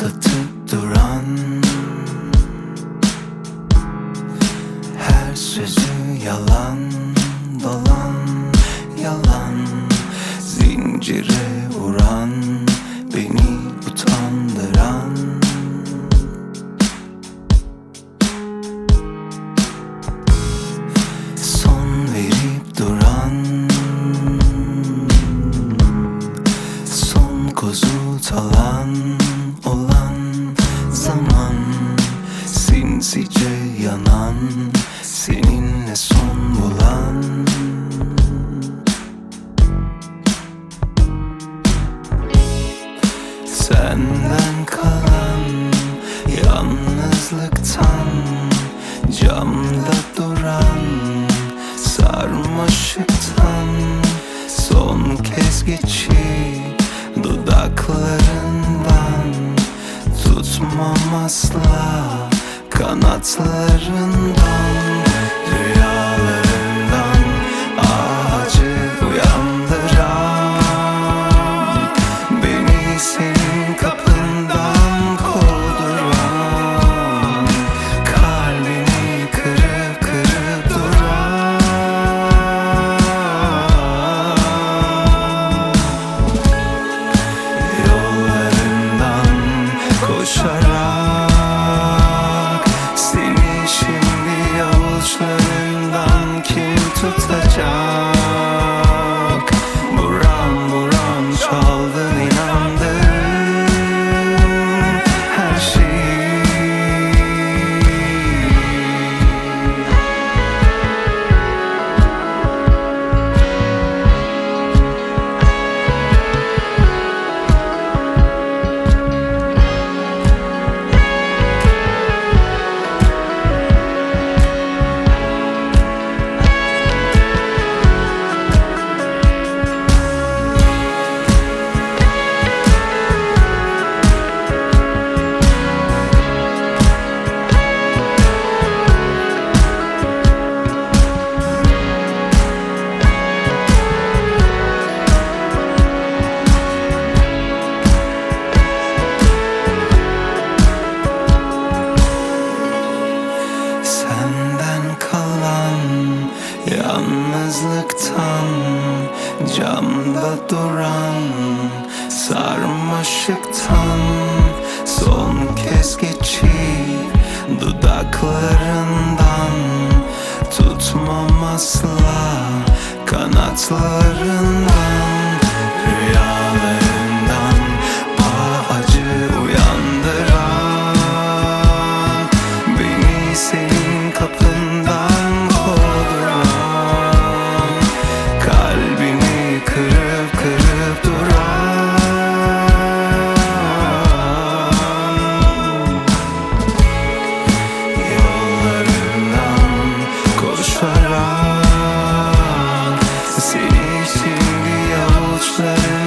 uzatıp duran, her sözü yalan, dolan, yalan, zincire vuran, beni utandıran. Son verip duran, son kozu talan olan zaman, sinsice yanan, seninle son bulan. Senden kalan yalnızlıktan, camda duran sarmaşıktan, son kez geçip dudaklarından, tutmam asla kanatlarından, rüyalarından acı uyandıran, beni senin kapından kovduran, kalbini kırıp kırıp duran, yollarından koşarak, seni şimdi avuçlarından kim tutacak? Buram buram çaldın inandın her şeyi. Senden kalan yalnızlıktan, camda duran sarmaşıktan, son kez geçip dudaklarından, tutmam asla kanatlarından, rüyalarından acı uyandıran, beni senin kapından kovduran, kalbini kırıp kırıp duran, yollarından koşarak, seni şimdi avuçlarım